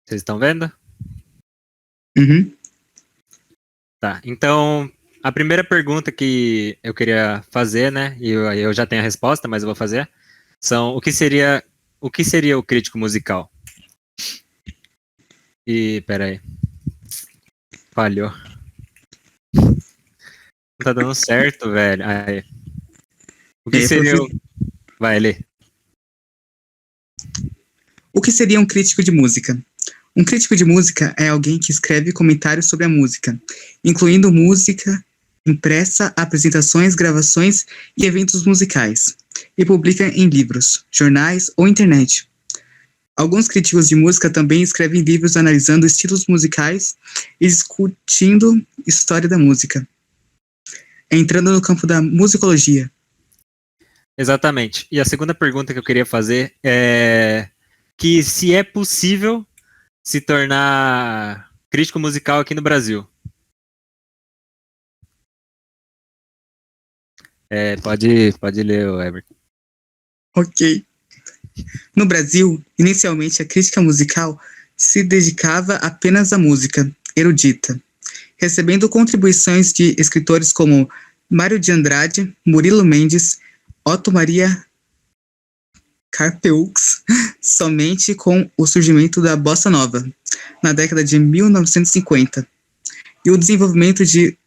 Vocês estão vendo? Uhum. Tá, então a primeira pergunta que eu queria fazer, né, e eu já tenho a resposta, mas eu vou fazer, são o que seria o crítico musical? E, peraí, falhou. Não tá dando certo, velho. Aí. O que seria o... Vai, Lê. O que seria um crítico de música? Um crítico de música é alguém que escreve comentários sobre a música, incluindo música impressa, apresentações, gravações e eventos musicais, e publica em livros, jornais ou internet. Alguns críticos de música também escrevem livros analisando estilos musicais e discutindo história da música, entrando no campo da musicologia. Exatamente. E a segunda pergunta que eu queria fazer é que se é possível se tornar crítico musical aqui no Brasil. Pode ler, Everton. Ok. No Brasil, inicialmente a crítica musical se dedicava apenas à música erudita, recebendo contribuições de escritores como Mário de Andrade, Murilo Mendes, Otto Maria Carpeaux, somente com o surgimento da bossa nova, na década de 1950, e o desenvolvimento de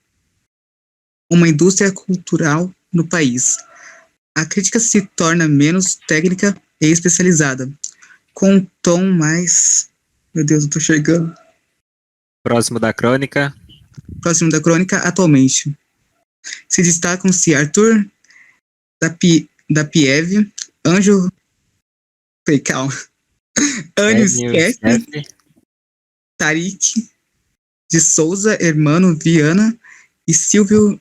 uma indústria cultural no país. A crítica se torna menos técnica e especializada, com um tom mais... Meu Deus, não tô chegando. Próximo da crônica. Próximo da crônica, atualmente. Se destacam-se Arthur da Pieve, Anjo... Calma. Anjo Skeff, Tarik de Souza, Hermano Viana e Silvio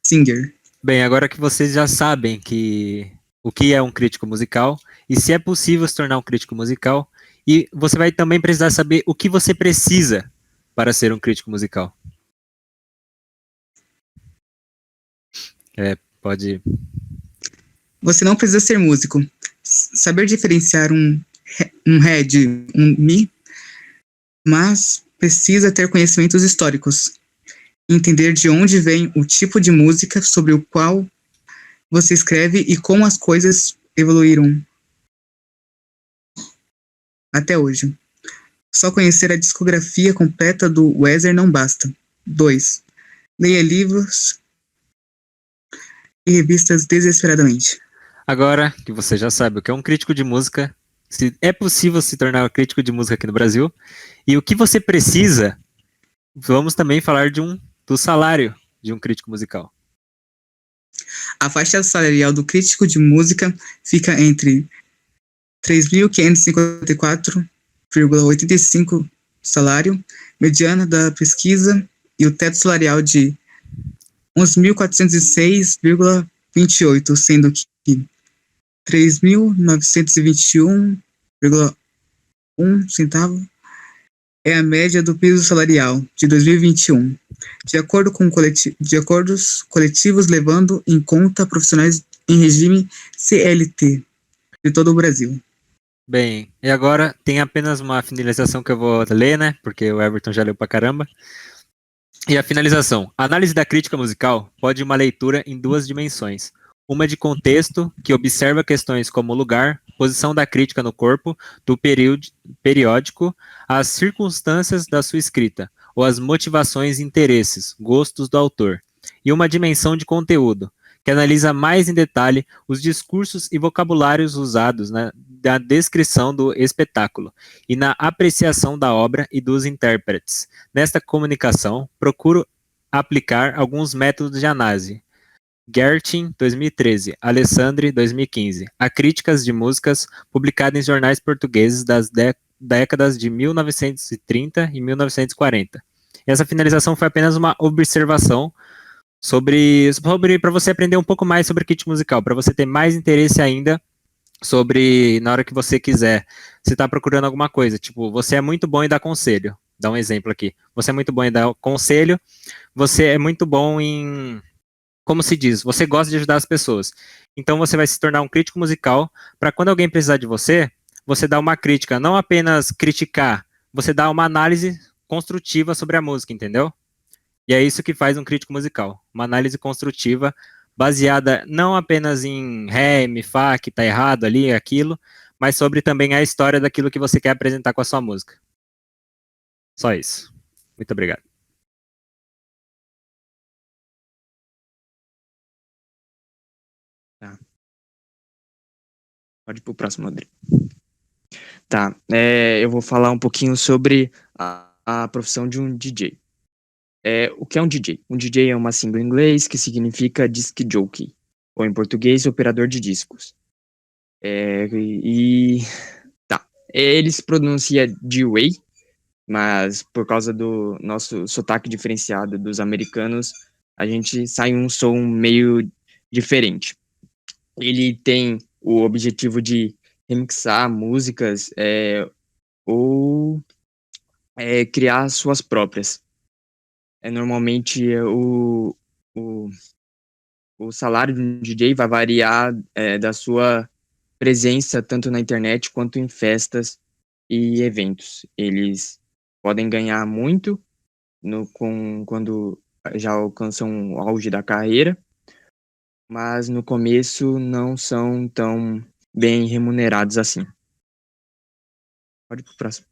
Singer. Bem, agora que vocês já sabem o que é um crítico musical e se é possível se tornar um crítico musical, e você vai também precisar saber o que você precisa para ser um crítico musical. Pode... Você não precisa ser músico. Saber diferenciar um ré de um mi, mas precisa ter conhecimentos históricos. Entender de onde vem o tipo de música sobre o qual você escreve e como as coisas evoluíram até hoje. Só conhecer a discografia completa do Weezer não basta. 2. Leia livros e revistas desesperadamente. Agora que você já sabe o que é um crítico de música, se é possível se tornar um crítico de música aqui no Brasil, e o que você precisa, vamos também falar do salário de um crítico musical. A faixa salarial do crítico de música fica entre 3.554,85 salário, mediana da pesquisa, e o teto salarial de 11.406,28, sendo que 3.921,1 centavo é a média do piso salarial de 2021, de acordo com de acordos coletivos levando em conta profissionais em regime CLT de todo o Brasil. Bem, e agora tem apenas uma finalização que eu vou ler, né? Porque o Everton já leu pra caramba. E a finalização. A análise da crítica musical pode uma leitura em duas dimensões. Uma de contexto, que observa questões como o lugar, posição da crítica no corpo, do periódico, as circunstâncias da sua escrita, ou as motivações e interesses, gostos do autor. E uma dimensão de conteúdo, que analisa mais em detalhe os discursos e vocabulários usados na descrição do espetáculo e na apreciação da obra e dos intérpretes. Nesta comunicação, procuro aplicar alguns métodos de análise. Gertin, 2013, Alessandri, 2015. A críticas de músicas publicada em jornais portugueses das décadas de 1930 e 1940. Essa finalização foi apenas uma observação sobre para você aprender um pouco mais sobre crítica musical, para você ter mais interesse ainda sobre, na hora que você quiser, você está procurando alguma coisa, tipo, você é muito bom em dar conselho, dá um exemplo aqui, você é muito bom em dar conselho, você é muito bom em, como se diz, você gosta de ajudar as pessoas, então você vai se tornar um crítico musical, para quando alguém precisar de você, você dá uma crítica, não apenas criticar, você dá uma análise construtiva sobre a música, entendeu? E é isso que faz um crítico musical. Uma análise construtiva baseada não apenas em ré, mi, fá, que tá errado ali, aquilo, mas sobre também a história daquilo que você quer apresentar com a sua música. Só isso. Muito obrigado. Tá. Pode ir pro próximo, André. Tá, eu vou falar um pouquinho sobre a profissão de um DJ. O que é um DJ? Um DJ é uma sigla em inglês que significa disc jockey, ou em português, operador de discos. Tá, ele se pronuncia D-Way, mas por causa do nosso sotaque diferenciado dos americanos, a gente sai um som meio diferente. Ele tem o objetivo de remixar músicas ou criar suas próprias. Normalmente o salário de um DJ vai variar da sua presença tanto na internet quanto em festas e eventos. Eles podem ganhar muito quando já alcançam o auge da carreira, mas no começo não são tão bem remunerados assim. Pode ir pro próximo.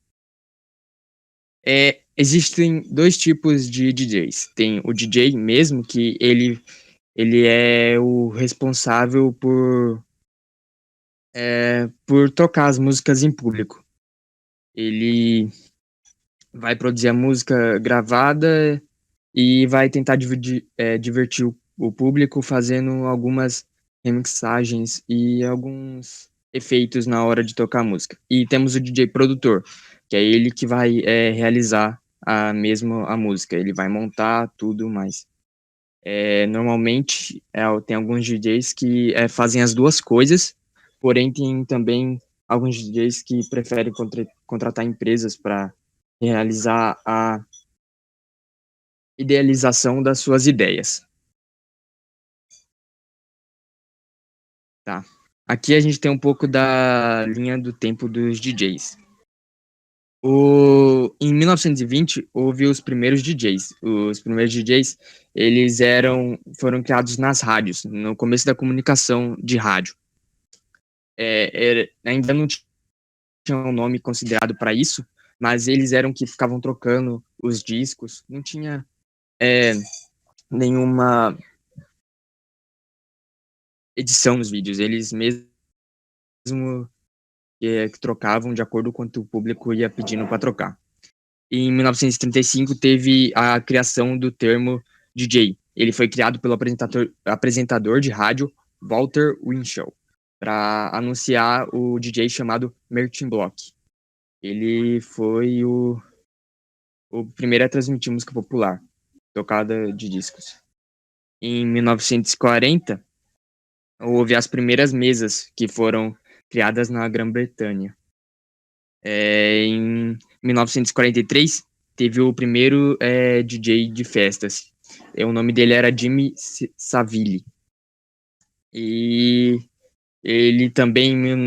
Existem dois tipos de DJs. Tem o DJ mesmo, que ele é o responsável por tocar as músicas em público. Ele vai produzir a música gravada e vai tentar divertir o público fazendo algumas remixagens e alguns efeitos na hora de tocar a música. E temos o DJ produtor, que é ele que vai realizar a música, ele vai montar tudo mais. Normalmente tem alguns DJs que fazem as duas coisas, porém tem também alguns DJs que preferem contratar empresas para realizar a idealização das suas ideias. Tá. Aqui a gente tem um pouco da linha do tempo dos DJs. Em 1920 houve os primeiros DJs. Os primeiros DJs foram criados nas rádios, no começo da comunicação de rádio. Ainda não tinha um nome considerado para isso, mas eles eram que ficavam trocando os discos. Não tinha nenhuma edição nos vídeos. Eles mesmo que trocavam de acordo com o que o público ia pedindo para trocar. Em 1935 teve a criação do termo DJ. Ele foi criado pelo apresentador de rádio Walter Winchell para anunciar o DJ chamado Martin Block. Ele foi o primeiro a transmitir música popular, tocada de discos. Em 1940 houve as primeiras mesas que foram criadas na Grã-Bretanha. Em 1943, teve o primeiro DJ de festas. O nome dele era Jimmy Savile. E ele também, em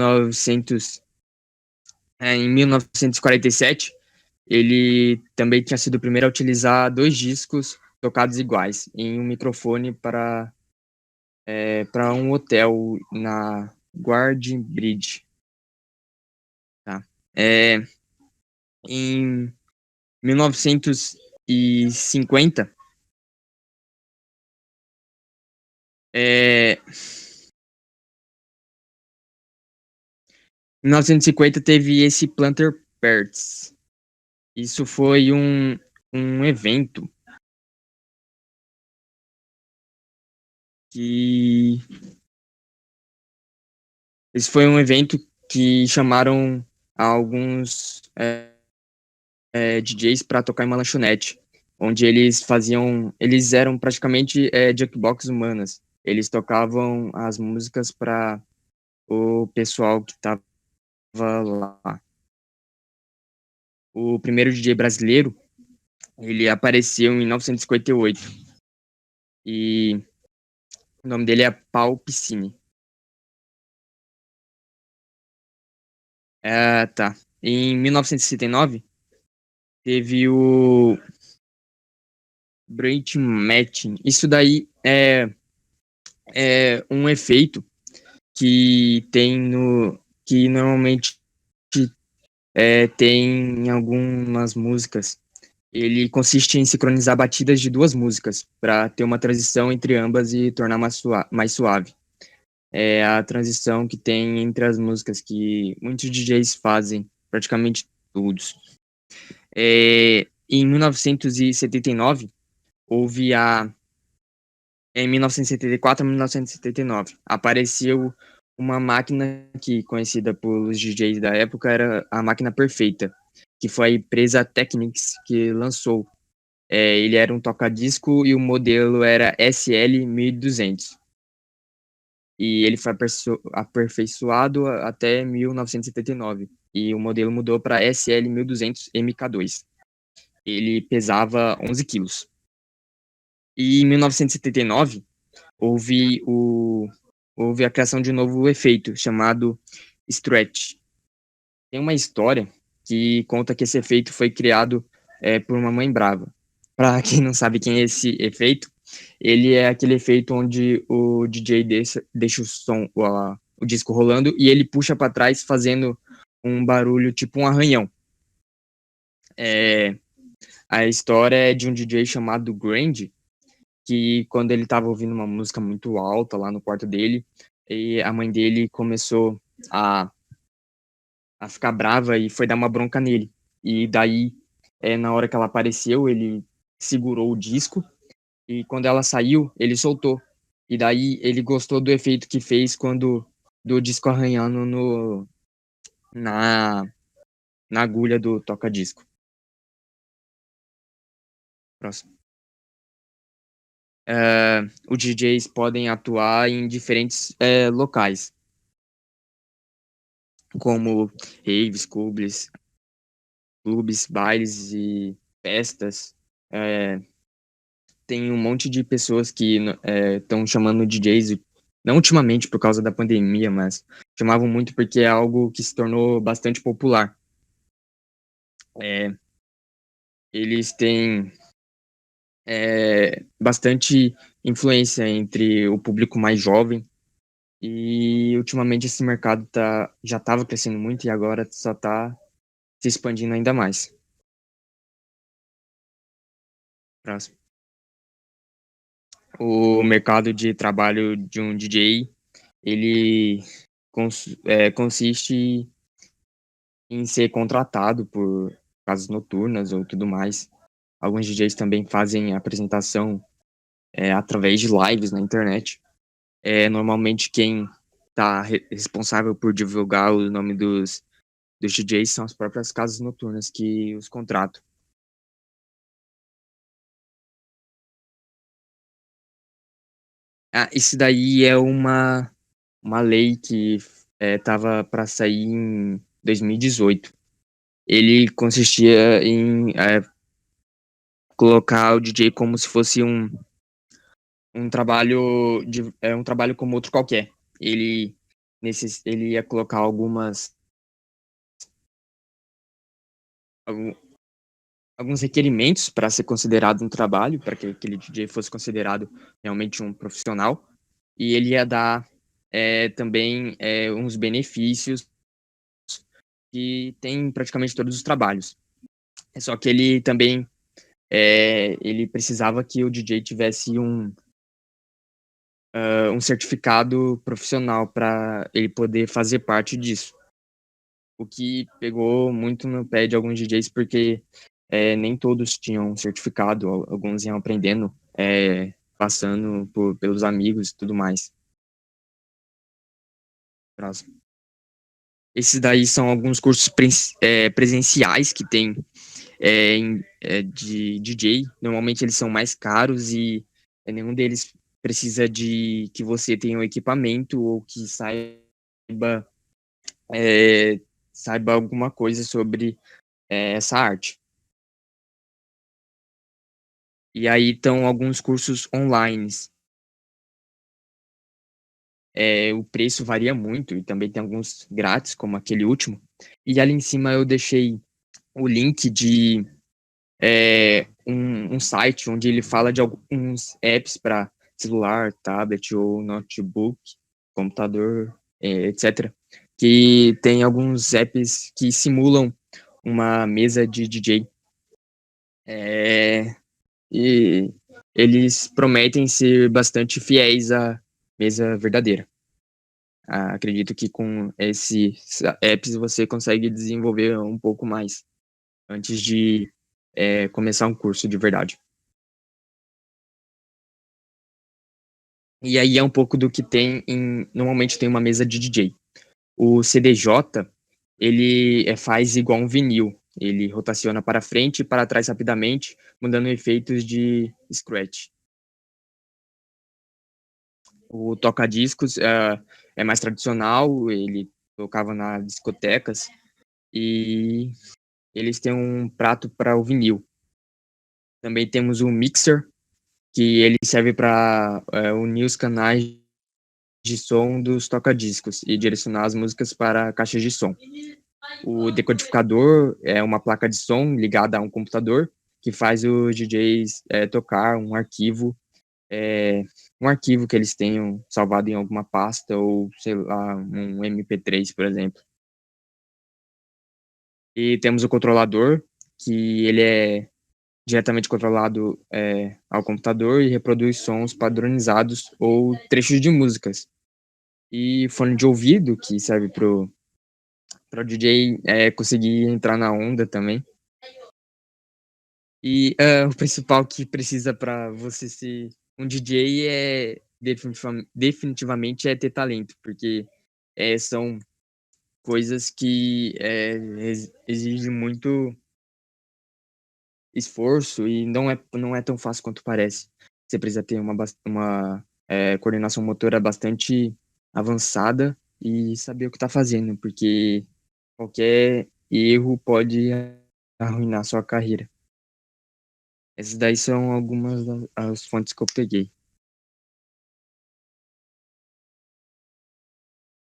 1947, ele também tinha sido o primeiro a utilizar dois discos tocados iguais em um microfone para um hotel na Guard Bridge. Tá. Em 1950, em 1950 teve esse Planter Perts. Isso foi um evento que chamaram alguns DJs para tocar em uma lanchonete, onde eles eram praticamente jukebox humanas. Eles tocavam as músicas para o pessoal que estava lá. O primeiro DJ brasileiro, ele apareceu em 1958 e o nome dele é Paul Piscine. Tá. Em 1969 teve o Branch Matching. Isso daí é um efeito que tem no que normalmente tem em algumas músicas. Ele consiste em sincronizar batidas de duas músicas para ter uma transição entre ambas e tornar mais suave. É a transição que tem entre as músicas que muitos DJs fazem, praticamente todos. Em 1979, houve em 1974 a 1979, apareceu uma máquina que, conhecida pelos DJs da época, era a máquina perfeita, que foi a empresa Technics que lançou. Ele era um toca-disco e o modelo era SL-1200. E ele foi aperfeiçoado até 1979. E o modelo mudou para SL-1200 MK2. Ele pesava 11 quilos. E em 1979, houve, houve a criação de um novo efeito chamado stretch. Tem uma história que conta que esse efeito foi criado por uma mãe brava. Para quem não sabe quem é esse efeito, ele é aquele efeito onde o DJ deixa o som, o disco rolando e ele puxa para trás fazendo um barulho tipo um arranhão. A história é de um DJ chamado Grand, que quando ele estava ouvindo uma música muito alta lá no quarto dele, e a mãe dele começou a ficar brava e foi dar uma bronca nele. E daí, na hora que ela apareceu, ele segurou o disco e quando ela saiu, ele soltou. E daí ele gostou do efeito que fez quando do disco arranhando na, na agulha do toca-disco. Próximo. Os DJs podem atuar em diferentes locais, como raves, clubes, bailes e festas. Tem um monte de pessoas que estão chamando DJs, não ultimamente por causa da pandemia, mas chamavam muito porque é algo que se tornou bastante popular. Eles têm bastante influência entre o público mais jovem e ultimamente esse mercado já estava crescendo muito e agora só está se expandindo ainda mais. Próximo. O mercado de trabalho de um DJ, ele consiste em ser contratado por casas noturnas ou tudo mais. Alguns DJs também fazem apresentação através de lives na internet. Normalmente quem está responsável por divulgar o nome dos DJs são as próprias casas noturnas que os contratam. Isso daí é uma lei que estava para sair em 2018. Ele consistia em colocar o DJ como se fosse um trabalho um trabalho como outro qualquer. Ele ia colocar alguns requerimentos para ser considerado um trabalho, para que aquele DJ fosse considerado realmente um profissional, e ele ia dar também uns benefícios que tem praticamente todos os trabalhos. Só que ele também ele precisava que o DJ tivesse um certificado profissional para ele poder fazer parte disso. O que pegou muito no pé de alguns DJs, porque nem todos tinham um certificado, alguns iam aprendendo, passando pelos amigos e tudo mais. Próximo. Esses daí são alguns cursos presenciais que tem de DJ. Normalmente eles são mais caros e nenhum deles precisa de que você tenha um equipamento ou que saiba alguma coisa sobre essa arte. E aí estão alguns cursos online. O preço varia muito e também tem alguns grátis, como aquele último. E ali em cima eu deixei o link de um site onde ele fala de alguns apps para celular, tablet ou notebook, computador, etc. Que tem alguns apps que simulam uma mesa de DJ. E eles prometem ser bastante fiéis à mesa verdadeira. Acredito que com esses apps você consegue desenvolver um pouco mais antes de começar um curso de verdade. E aí é um pouco do que normalmente tem uma mesa de DJ. O CDJ, ele faz igual um vinil. Ele rotaciona para frente e para trás rapidamente, mudando efeitos de scratch. O toca-discos é mais tradicional, ele tocava nas discotecas e eles têm um prato para o vinil. Também temos o mixer, que ele serve para unir os canais de som dos toca-discos e direcionar as músicas para caixas de som. O decodificador é uma placa de som ligada a um computador que faz os DJs tocar um arquivo que eles tenham salvado em alguma pasta ou, sei lá, um MP3, por exemplo. E temos o controlador, que ele é diretamente controlado ao computador e reproduz sons padronizados ou trechos de músicas. E fone de ouvido, que serve pro DJ conseguir entrar na onda também. E o principal que precisa para você ser um DJ definitivamente é ter talento, porque são coisas que exigem muito esforço e não é tão fácil quanto parece. Você precisa ter uma coordenação motora bastante avançada e saber o que está fazendo, porque qualquer erro pode arruinar sua carreira. Essas daí são algumas das fontes que eu peguei.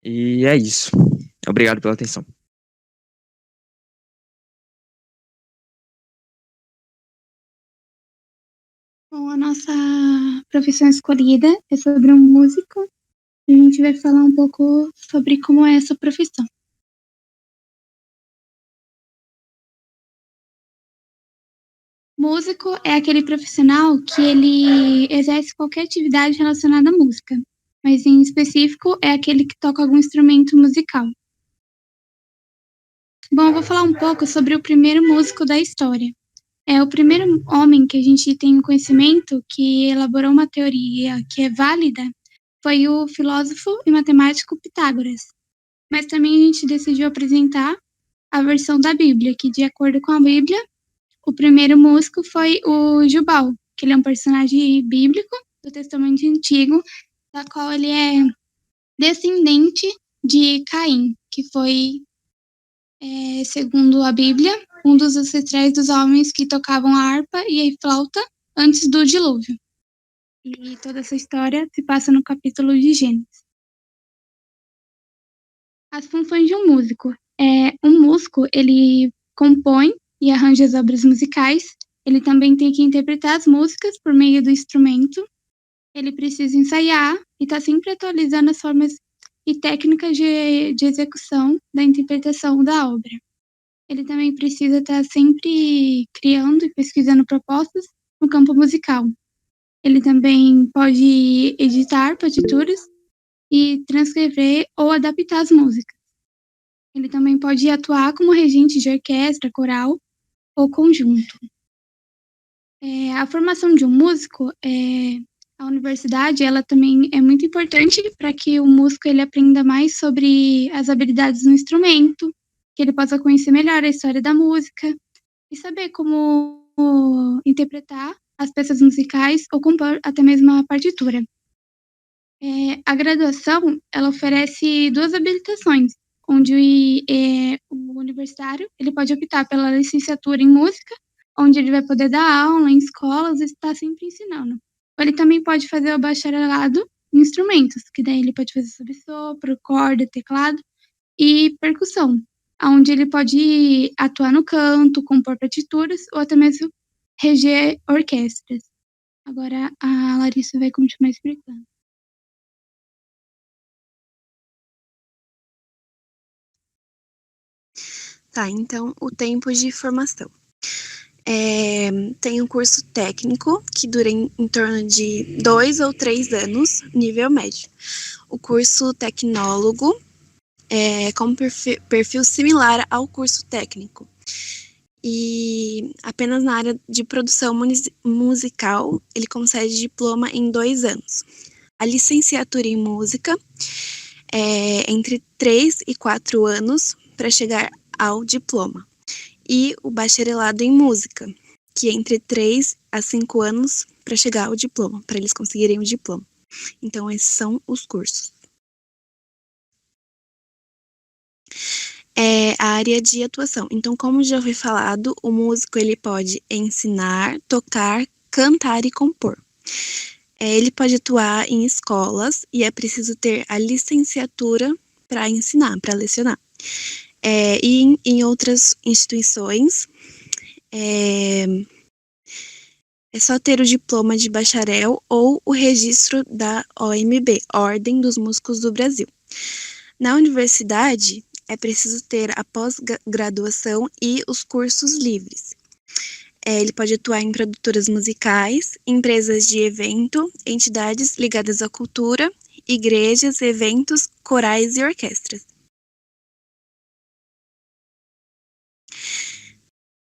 E é isso. Obrigado pela atenção. Bom, a nossa profissão escolhida é sobre um músico. E a gente vai falar um pouco sobre como é essa profissão. Músico é aquele profissional que ele exerce qualquer atividade relacionada à música, mas em específico é aquele que toca algum instrumento musical. Bom, eu vou falar um pouco sobre o primeiro músico da história. É o primeiro homem que a gente tem conhecimento que elaborou uma teoria que é válida, foi o filósofo e matemático Pitágoras. Mas também a gente decidiu apresentar a versão da Bíblia, que de acordo com a Bíblia, o primeiro músico foi o Jubal, que ele é um personagem bíblico do Testamento Antigo, da qual ele é descendente de Caim, que foi, segundo a Bíblia, um dos ancestrais dos homens que tocavam a harpa e a flauta antes do dilúvio. E toda essa história se passa no capítulo de Gênesis. As funções de um músico. Um músico, ele compõe e arranja as obras musicais. Ele também tem que interpretar as músicas por meio do instrumento. Ele precisa ensaiar e está sempre atualizando as formas e técnicas de execução da interpretação da obra. Ele também precisa estar sempre criando e pesquisando propostas no campo musical. Ele também pode editar partituras e transcrever ou adaptar as músicas. Ele também pode atuar como regente de orquestra, coral ou conjunto. A formação de um músico, a universidade, ela também é muito importante para que o músico ele aprenda mais sobre as habilidades do instrumento, que ele possa conhecer melhor a história da música e saber como interpretar as peças musicais ou compor até mesmo a partitura. A graduação, ela oferece 2 habilitações, onde o universitário ele pode optar pela licenciatura em música, onde ele vai poder dar aula em escolas e estar sempre ensinando. Ou ele também pode fazer o bacharelado em instrumentos, que daí ele pode fazer sobre sopro, corda, teclado e percussão, onde ele pode atuar no canto, compor partituras ou até mesmo reger orquestras. Agora a Larissa vai continuar explicando. Tá, então o tempo de formação. Tem um curso técnico que dura em torno de 2 ou 3 anos, nível médio. O curso tecnólogo é com perfil similar ao curso técnico. E apenas na área de produção musical, ele concede diploma em 2 anos. A licenciatura em música é entre 3 e 4 anos para chegar ao diploma. E o bacharelado em música, que é entre 3 a 5 anos para chegar ao diploma, para eles conseguirem o diploma. Então, esses são os cursos. A área de atuação. Então, como já foi falado, o músico ele pode ensinar, tocar, cantar e compor. Ele pode atuar em escolas e é preciso ter a licenciatura para ensinar, para lecionar. E em outras instituições, é só ter o diploma de bacharel ou o registro da OMB, Ordem dos Músicos do Brasil. Na universidade, é preciso ter a pós-graduação e os cursos livres. Ele pode atuar em produtoras musicais, empresas de evento, entidades ligadas à cultura, igrejas, eventos, corais e orquestras.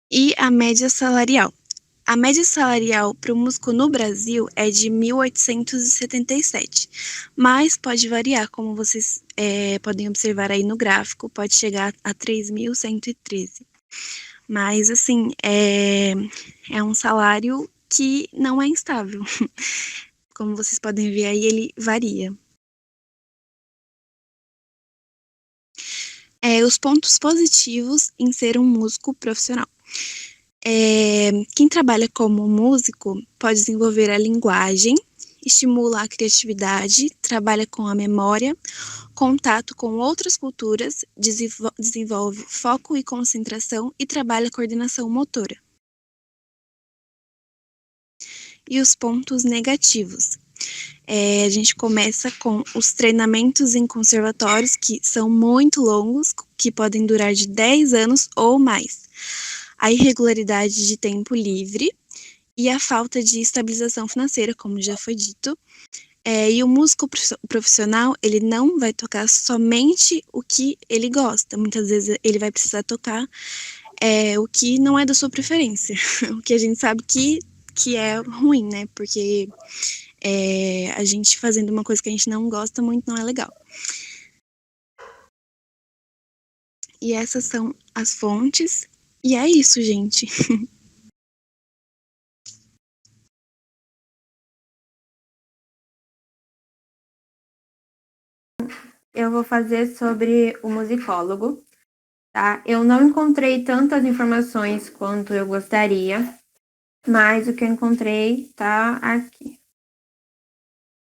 E a média salarial. A média salarial para o músico no Brasil é de 1.877, mas pode variar, como vocês podem observar aí no gráfico, pode chegar a 3.113. Mas, assim, é um salário que não é instável. Como vocês podem ver aí, ele varia. Os pontos positivos em ser um músico profissional. Quem trabalha como músico pode desenvolver a linguagem, estimula a criatividade, trabalha com a memória, contato com outras culturas, desenvolve foco e concentração e trabalha a coordenação motora. E os pontos negativos. A gente começa com os treinamentos em conservatórios, que são muito longos, que podem durar de 10 anos ou mais. A irregularidade de tempo livre e a falta de estabilização financeira, como já foi dito. E o músico profissional, ele não vai tocar somente o que ele gosta. Muitas vezes ele vai precisar tocar o que não é da sua preferência. O que a gente sabe que é ruim, né? Porque a gente fazendo uma coisa que a gente não gosta muito não é legal. E essas são as fontes. E é isso, gente. Eu vou fazer sobre o musicólogo, tá? Eu não encontrei tantas informações quanto eu gostaria, mas o que eu encontrei tá aqui.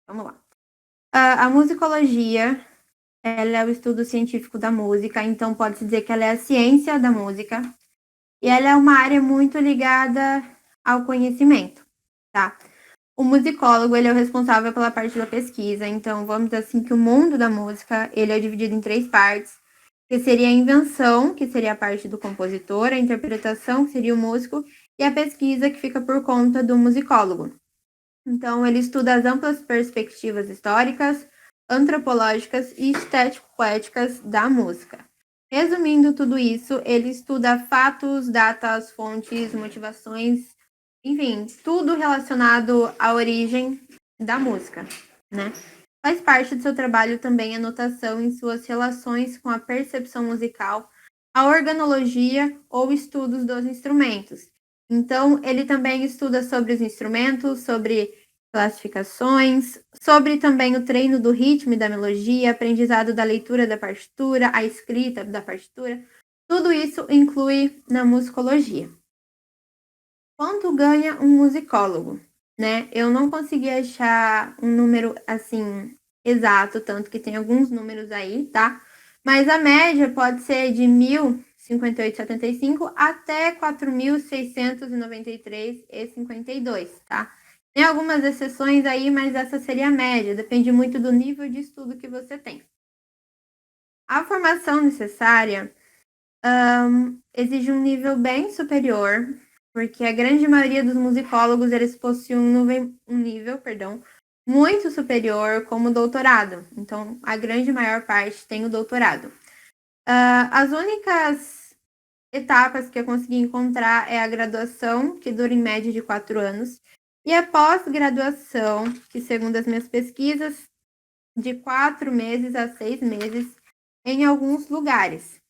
Vamos lá. A musicologia, ela é o estudo científico da música, então pode-se dizer que ela é a ciência da música, e ela é uma área muito ligada ao conhecimento, tá? O musicólogo, ele é o responsável pela parte da pesquisa, então vamos dizer assim que o mundo da música, ele é dividido em 3 partes, que seria a invenção, que seria a parte do compositor, a interpretação, que seria o músico, e a pesquisa, que fica por conta do musicólogo. Então, ele estuda as amplas perspectivas históricas, antropológicas e estético-poéticas da música. Resumindo tudo isso, ele estuda fatos, datas, fontes, motivações, enfim, tudo relacionado à origem da música, né? Faz parte do seu trabalho também a notação em suas relações com a percepção musical, a organologia ou estudos dos instrumentos. Então, ele também estuda sobre os instrumentos, sobre classificações, sobre também o treino do ritmo e da melodia, aprendizado da leitura da partitura, a escrita da partitura. Tudo isso inclui na musicologia. Quanto ganha um musicólogo, né? Eu não consegui achar um número, assim, exato, tanto que tem alguns números aí, tá? Mas a média pode ser de R$ 4.058,75 até 4.693,52, tá? Tem algumas exceções aí, mas essa seria a média, depende muito do nível de estudo que você tem. A formação necessária exige um nível bem superior, porque a grande maioria dos musicólogos, eles possuem um nível muito superior como doutorado. Então, a grande maior parte tem o doutorado. As únicas etapas que eu consegui encontrar é a graduação, que dura em média de 4 anos, e a pós-graduação, que segundo as minhas pesquisas, de 4 meses a 6 meses em alguns lugares.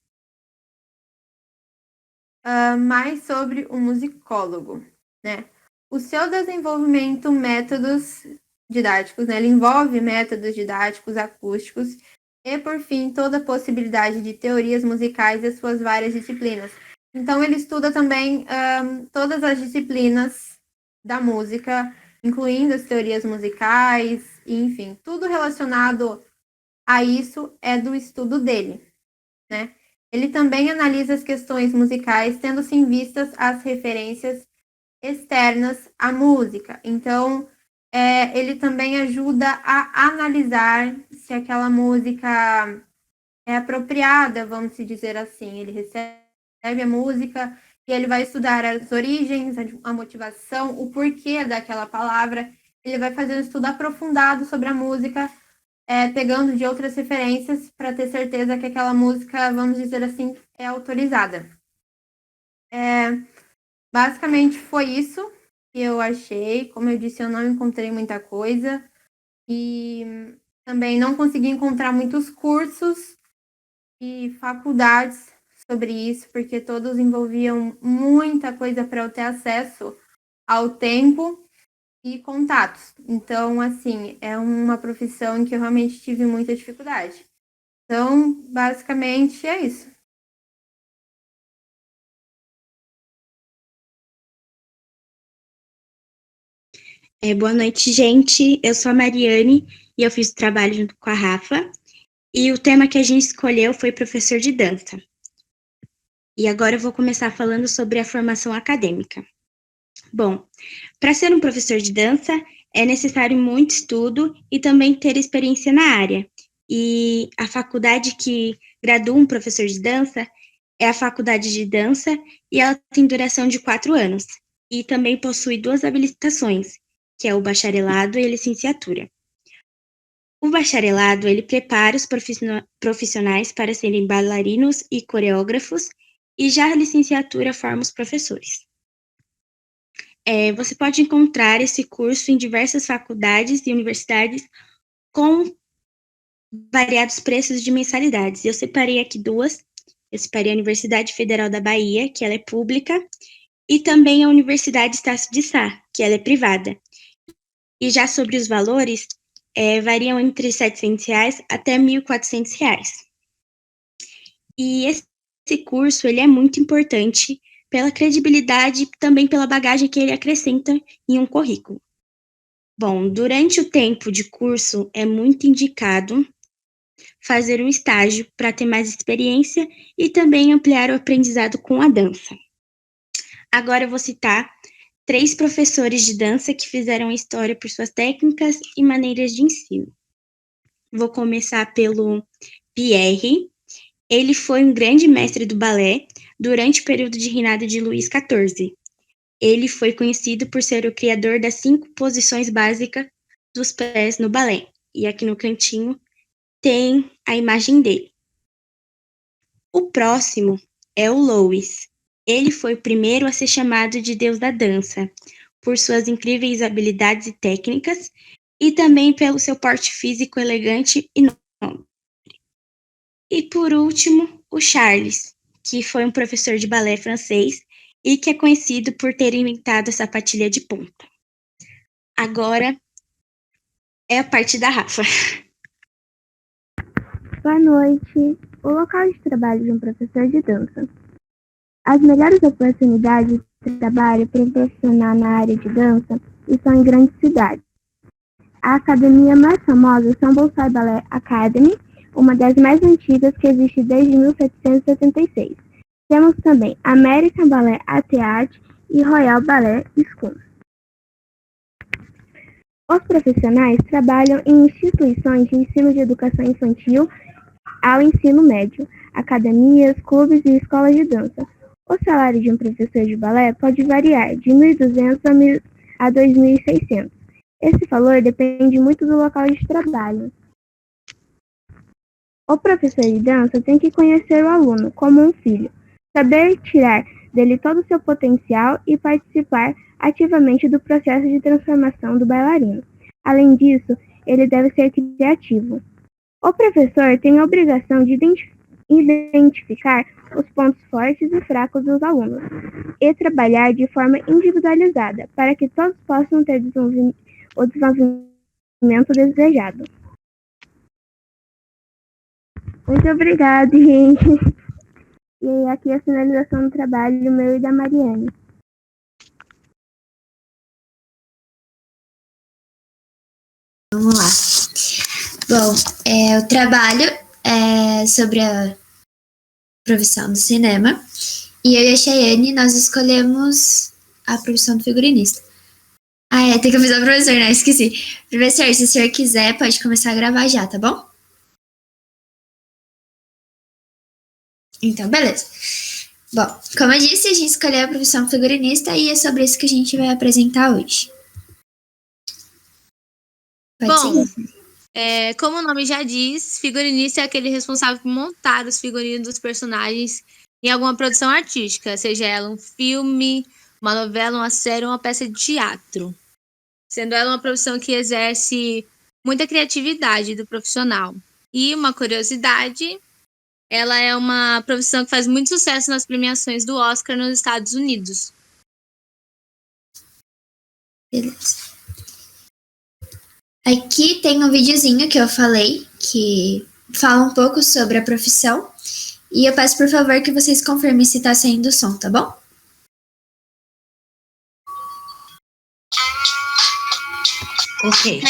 Mais sobre o musicólogo, né? O seu desenvolvimento, métodos didáticos, né? Ele envolve métodos didáticos, acústicos e, por fim, toda a possibilidade de teorias musicais e suas várias disciplinas. Então, ele estuda também todas as disciplinas da música, incluindo as teorias musicais, e, enfim, tudo relacionado a isso é do estudo dele, né? Ele também analisa as questões musicais, tendo-se em vistas as referências externas à música. Então, ele também ajuda a analisar se aquela música é apropriada, vamos dizer assim. Ele recebe a música e ele vai estudar as origens, a motivação, o porquê daquela palavra. Ele vai fazer um estudo aprofundado sobre a música, pegando de outras referências para ter certeza que aquela música, vamos dizer assim, é autorizada. Basicamente foi isso que eu achei. Como eu disse, eu não encontrei muita coisa e também não consegui encontrar muitos cursos e faculdades sobre isso, porque todos envolviam muita coisa para eu ter acesso ao tempo e contatos. Então, assim, é uma profissão em que eu realmente tive muita dificuldade. Então, basicamente, é isso. Boa noite, gente. Eu sou a Mariane e eu fiz o trabalho junto com a Rafa. E o tema que a gente escolheu foi professor de dança. E agora eu vou começar falando sobre a formação acadêmica. Bom, para ser um professor de dança, é necessário muito estudo e também ter experiência na área. E a faculdade que gradua um professor de dança é a faculdade de dança e ela tem duração de 4 anos. E também possui 2 habilitações, que é o bacharelado e a licenciatura. O bacharelado, ele prepara os profissionais para serem bailarinos e coreógrafos, e já a licenciatura forma os professores. Você pode encontrar esse curso em diversas faculdades e universidades com variados preços de mensalidades. Eu separei aqui 2. Eu separei a Universidade Federal da Bahia, que ela é pública, e também a Universidade Estácio de Sá, que ela é privada. E já sobre os valores, variam entre R$ 700 até R$ 1.400. E esse curso, ele é muito importante pela credibilidade e também pela bagagem que ele acrescenta em um currículo. Bom, durante o tempo de curso, é muito indicado fazer um estágio para ter mais experiência e também ampliar o aprendizado com a dança. Agora eu vou citar 3 professores de dança que fizeram história por suas técnicas e maneiras de ensino. Vou começar pelo Pierre. Ele foi um grande mestre do balé durante o período de reinado de Luís XIV. Ele foi conhecido por ser o criador das 5 posições básicas dos pés no balé. E aqui no cantinho tem a imagem dele. O próximo é o Louis. Ele foi o primeiro a ser chamado de Deus da dança, por suas incríveis habilidades e técnicas, e também pelo seu porte físico elegante e nobre. E por último, o Charles, que foi um professor de balé francês e que é conhecido por ter inventado a sapatilha de ponta. Agora é a parte da Rafa. Boa noite. O local de trabalho de um professor de dança. As melhores oportunidades de trabalho para um profissional na área de dança estão em grandes cidades. A academia mais famosa é São Bolsói Ballet Academy, uma das mais antigas que existe desde 1776. Temos também American Ballet Theatre e Royal Ballet School. Os profissionais trabalham em instituições de ensino de educação infantil ao ensino médio, academias, clubes e escolas de dança. O salário de um professor de balé pode variar de 1.200 a 2.600. Esse valor depende muito do local de trabalho. O professor de dança tem que conhecer o aluno como um filho, saber tirar dele todo o seu potencial e participar ativamente do processo de transformação do bailarino. Além disso, ele deve ser criativo. O professor tem a obrigação de identificar os pontos fortes e fracos dos alunos e trabalhar de forma individualizada para que todos possam ter o desenvolvimento desejado. Muito obrigada, gente. E aqui a finalização do trabalho meu e da Mariane. Vamos lá. Bom, o trabalho é sobre a profissão do cinema. E eu e a Cheyenne, nós escolhemos a profissão do figurinista. Tem que avisar o professor, né? Esqueci. Professor, se o senhor quiser, pode começar a gravar já, tá bom? Então, beleza. Bom, como eu disse, a gente escolheu a profissão figurinista e é sobre isso que a gente vai apresentar hoje. Bom, como o nome já diz, figurinista é aquele responsável por montar os figurinos dos personagens em alguma produção artística, seja ela um filme, uma novela, uma série ou uma peça de teatro. Sendo ela uma profissão que exerce muita criatividade do profissional. E uma curiosidade, ela é uma profissão que faz muito sucesso nas premiações do Oscar nos Estados Unidos. Beleza. Aqui tem um videozinho que eu falei, que fala um pouco sobre a profissão. E eu peço, por favor, que vocês confirmem se tá saindo o som, tá bom? Ok.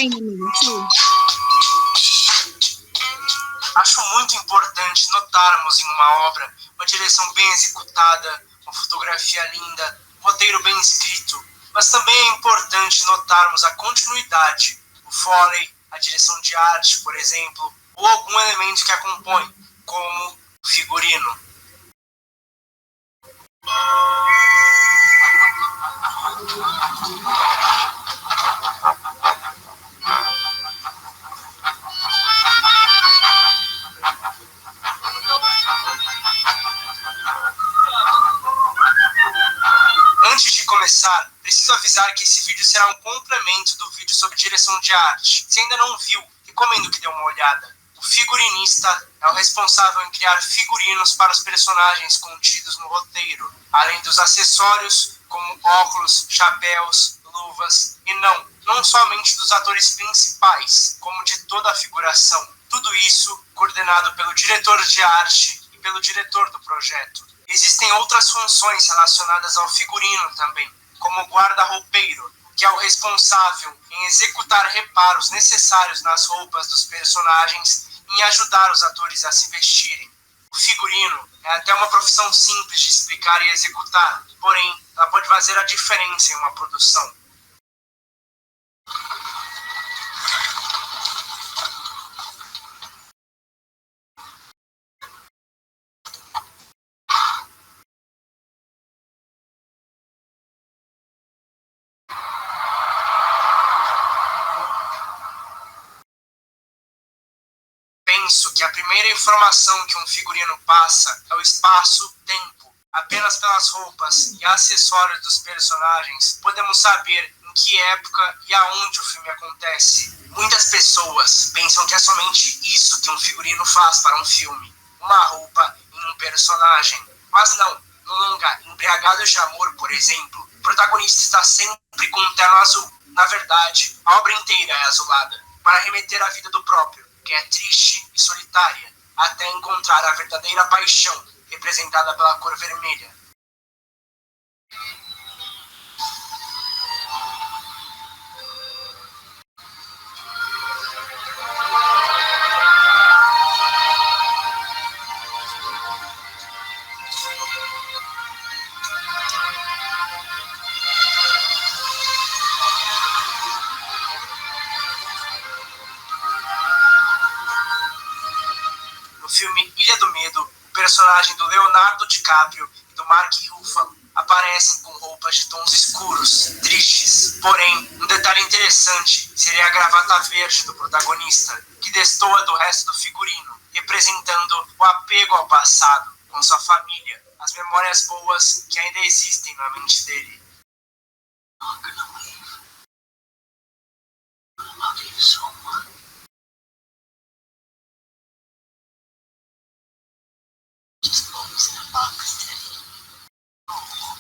Acho muito importante notarmos em uma obra uma direção bem executada, uma fotografia linda, um roteiro bem escrito, mas também é importante notarmos a continuidade, o foley, a direção de arte, por exemplo, ou algum elemento que a compõe, como o figurino. Antes de começar, preciso avisar que esse vídeo será um complemento do vídeo sobre direção de arte. Se ainda não viu, recomendo que dê uma olhada. O figurinista é o responsável em criar figurinos para os personagens contidos no roteiro, além dos acessórios como óculos, chapéus, luvas e não somente dos atores principais, como de toda a figuração. Tudo isso coordenado pelo diretor de arte e pelo diretor do projeto. Existem outras funções relacionadas ao figurino também, como o guarda-roupeiro, que é o responsável em executar reparos necessários nas roupas dos personagens e em ajudar os atores a se vestirem. O figurino é até uma profissão simples de explicar e executar, porém, ela pode fazer a diferença em uma produção. Penso que a primeira informação que um figurino passa é o espaço-tempo. Apenas pelas roupas e acessórios dos personagens podemos saber em que época e aonde o filme acontece. Muitas pessoas pensam que é somente isso que um figurino faz para um filme, uma roupa em um personagem. Mas não, no longa Embriagados de Amor, por exemplo, o protagonista está sempre com um terno azul. Na verdade, a obra inteira é azulada, para remeter à vida do próprio, que é triste e solitária, até encontrar a verdadeira paixão, representada pela cor vermelha. No filme Ilha do Medo, o personagem do Leonardo DiCaprio e do Mark Ruffalo aparecem com roupas de tons escuros, tristes. Porém, um detalhe interessante seria a gravata verde do protagonista, que destoa do resto do figurino, representando o apego ao passado, com sua família, as memórias boas que ainda existem na mente dele. I'm gonna leave. I love you so much. Just focus in a box today. Oh.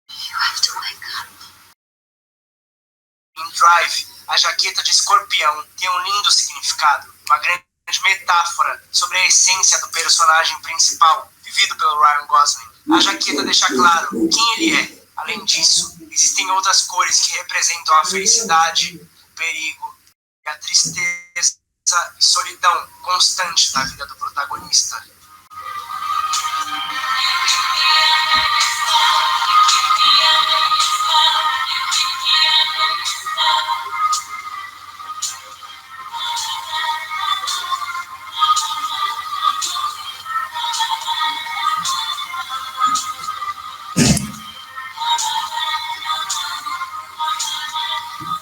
You have to wake up. Em Drive, a jaqueta de escorpião tem um lindo significado, uma grande metáfora sobre a essência do personagem principal, vivido pelo Ryan Gosling. A jaqueta deixa claro quem ele é. Além disso, existem outras cores que representam a felicidade, o perigo e a tristeza e solidão constante na vida do protagonista.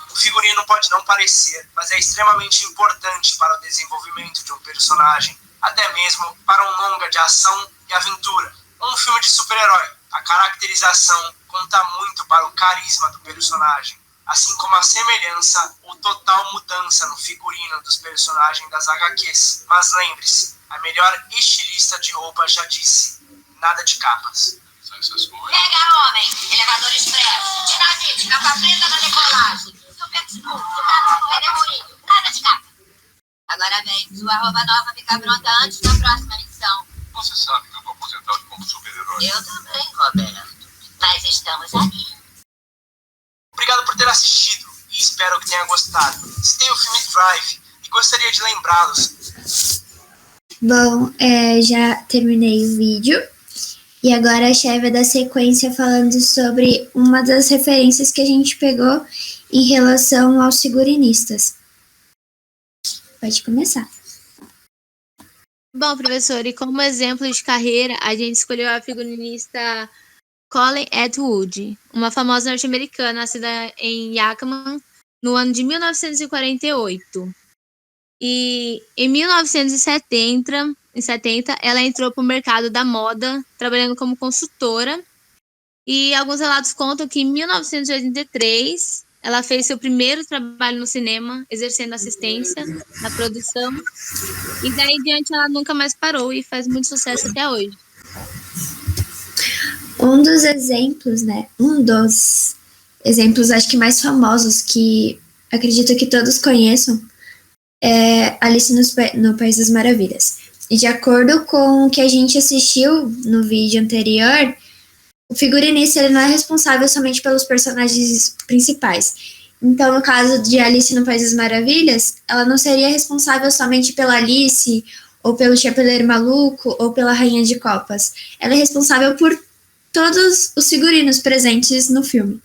O figurino pode não parecer, mas é extremamente importante para o desenvolvimento de um personagem, até mesmo para um longa de ação e aventura, ou um filme de super-herói. A caracterização conta muito para o carisma do personagem, assim como a semelhança ou total mudança no figurino dos personagens das HQs. Mas lembre-se, a melhor estilista de roupa já disse, nada de capas. Mega Homem, elevador expresso, dinamite, capa preta na decolagem, super smooth, nada no redemoinho, nada de capa. Agora vem, sua roupa nova fica pronta antes da próxima missão. Você sabe que eu tô aposentado como super-herói. Eu também, Roberto. Mas estamos aqui. Obrigado por ter assistido e espero que tenha gostado. Citei o filme Drive e gostaria de lembrá-los. Bom, já terminei o vídeo. E agora a Chay vai dar sequência falando sobre uma das referências que a gente pegou em relação aos figurinistas. Pode começar. Bom, professor, e como exemplo de carreira, a gente escolheu a figurinista Colleen Atwood, uma famosa norte-americana nascida em Yakima no ano de 1948. E em 1970, ela entrou para o mercado da moda, trabalhando como consultora. E alguns relatos contam que em 1983, ela fez seu primeiro trabalho no cinema, exercendo assistência na produção. E daí em diante ela nunca mais parou e faz muito sucesso até hoje. Um dos exemplos, acho que mais famosos, que acredito que todos conheçam, é Alice no País das Maravilhas. E de acordo com o que a gente assistiu no vídeo anterior, o figurinista ele não é responsável somente pelos personagens principais. Então, no caso de Alice no País das Maravilhas, ela não seria responsável somente pela Alice, ou pelo Chapeleiro Maluco, ou pela Rainha de Copas. Ela é responsável por todos os figurinos presentes no filme.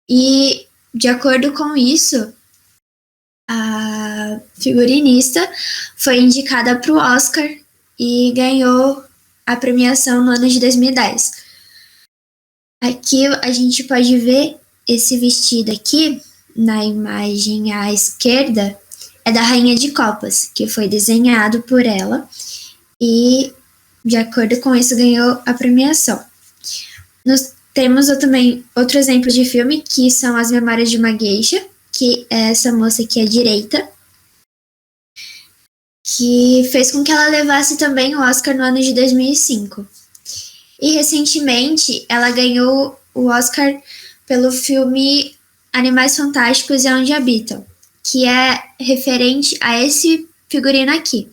E, de acordo com isso, a figurinista foi indicada para o Oscar e ganhou a premiação no ano de 2010. Aqui a gente pode ver esse vestido aqui, na imagem à esquerda, é da Rainha de Copas, que foi desenhado por ela e, de acordo com isso, ganhou a premiação. Nós temos também outro exemplo de filme, que são As Memórias de uma Geisha, que é essa moça aqui à direita, que fez com que ela levasse também o Oscar no ano de 2005. E, recentemente, ela ganhou o Oscar pelo filme Animais Fantásticos e Onde Habitam, que é referente a esse figurino aqui.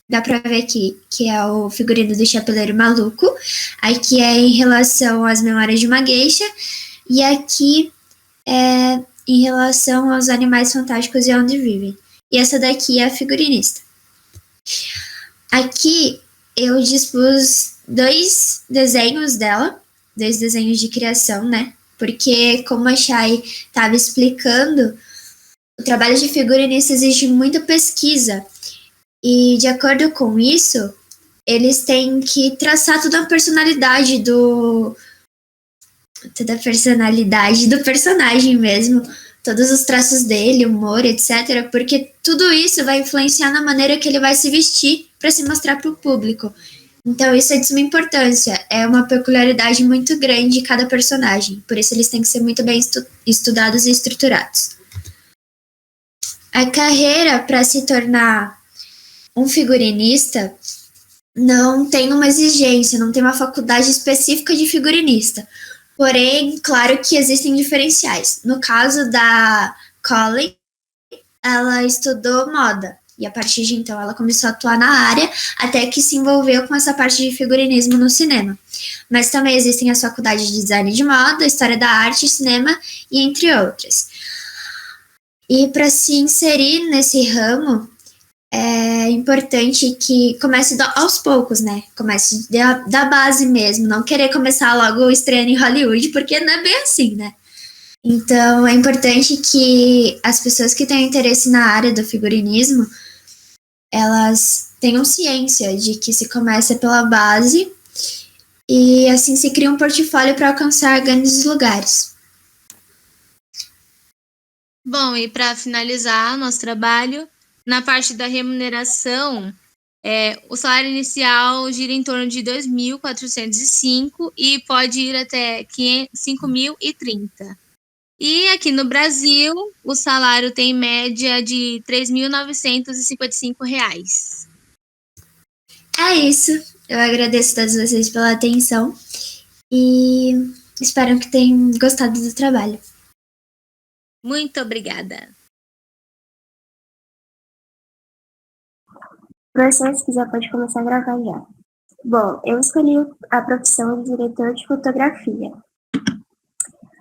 Dá pra ver aqui que é o figurino do Chapeleiro Maluco, aqui é em relação às Memórias de uma Geisha, e aqui é em relação aos Animais Fantásticos e Onde Vivem. E essa daqui é a figurinista. Aqui eu dispus dois desenhos dela, dois desenhos de criação, né? Porque, como a Chay estava explicando, O trabalho de figurinista exige muita pesquisa e, de acordo com isso, eles têm que traçar toda a personalidade do personagem mesmo, todos os traços dele, humor, etc., porque tudo isso vai influenciar na maneira que ele vai se vestir para se mostrar para o público. Então isso é de suma importância, é uma peculiaridade muito grande de cada personagem, por isso eles têm que ser muito bem estudados e estruturados. A carreira para se tornar um figurinista não tem uma exigência, não tem uma faculdade específica de figurinista. Porém, claro que existem diferenciais. No caso da Colleen, ela estudou moda. E a partir de então ela começou a atuar na área, até que se envolveu com essa parte de figurinismo no cinema. Mas também existem as faculdades de design de moda, história da arte, cinema e entre outras. E para se inserir nesse ramo, é importante que comece aos poucos, né? Comece da base mesmo, não querer começar logo estreando em Hollywood, porque não é bem assim, né? Então, é importante que as pessoas que têm interesse na área do figurinismo, elas tenham ciência de que se começa pela base e assim se cria um portfólio para alcançar grandes lugares. Bom, e para finalizar nosso trabalho, na parte da remuneração, o salário inicial gira em torno de 2.405 e pode ir até 5.030. E aqui no Brasil, o salário tem média de R$ 3.955. É isso. Eu agradeço a todos vocês pela atenção e espero que tenham gostado do trabalho. Muito obrigada. Professor, se quiser pode começar a gravar já. Bom, eu escolhi a profissão de diretor de fotografia.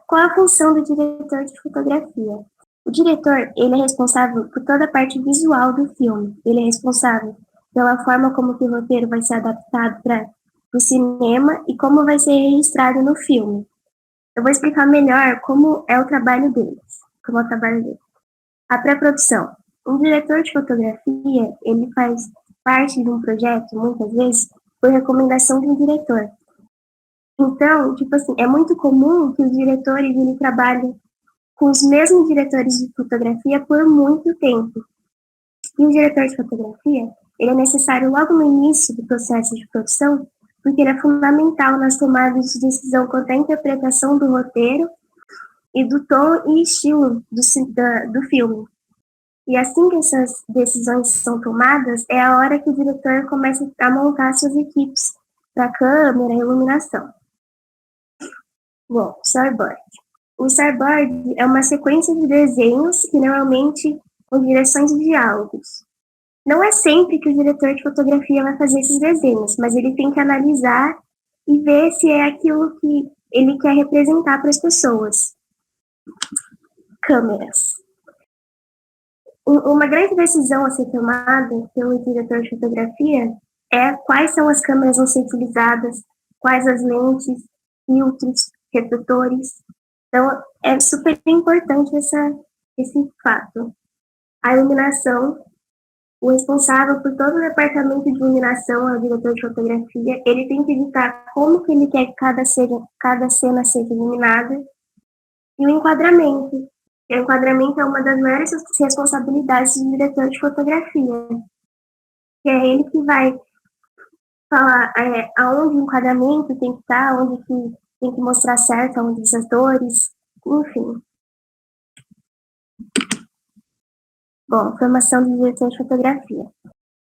Qual a função do diretor de fotografia? O diretor, ele é responsável por toda a parte visual do filme. Ele é responsável pela forma como que o roteiro vai ser adaptado para o cinema e como vai ser registrado no filme. Eu vou explicar melhor como é o trabalho deles. A pré-produção. Um diretor de fotografia, ele faz parte de um projeto, muitas vezes, por recomendação de um diretor. Então, é muito comum que os diretores, ele trabalhem com os mesmos diretores de fotografia por muito tempo. E o diretor de fotografia, ele é necessário logo no início do processo de produção, porque ele é fundamental nas tomadas de decisão quanto à interpretação do roteiro e do tom e estilo do filme. E assim que essas decisões são tomadas, é a hora que o diretor começa a montar suas equipes para câmera e iluminação. Bom, storyboard. O storyboard é uma sequência de desenhos que normalmente com direções de diálogos. Não é sempre que o diretor de fotografia vai fazer esses desenhos, mas ele tem que analisar e ver se é aquilo que ele quer representar para as pessoas. Câmeras. Uma grande decisão a ser tomada pelo diretor de fotografia é quais são as câmeras a ser utilizadas, quais as lentes, filtros, refletores. Então, é super importante esse fato. A iluminação, o responsável por todo o departamento de iluminação é o diretor de fotografia. Ele tem que editar como que ele quer que cada cena seja iluminada. E o enquadramento. O enquadramento é uma das maiores responsabilidades do diretor de fotografia. Que é ele que vai falar aonde o enquadramento tem que estar, onde que tem que mostrar certo, aonde os atores, enfim. Bom, formação do diretor de fotografia.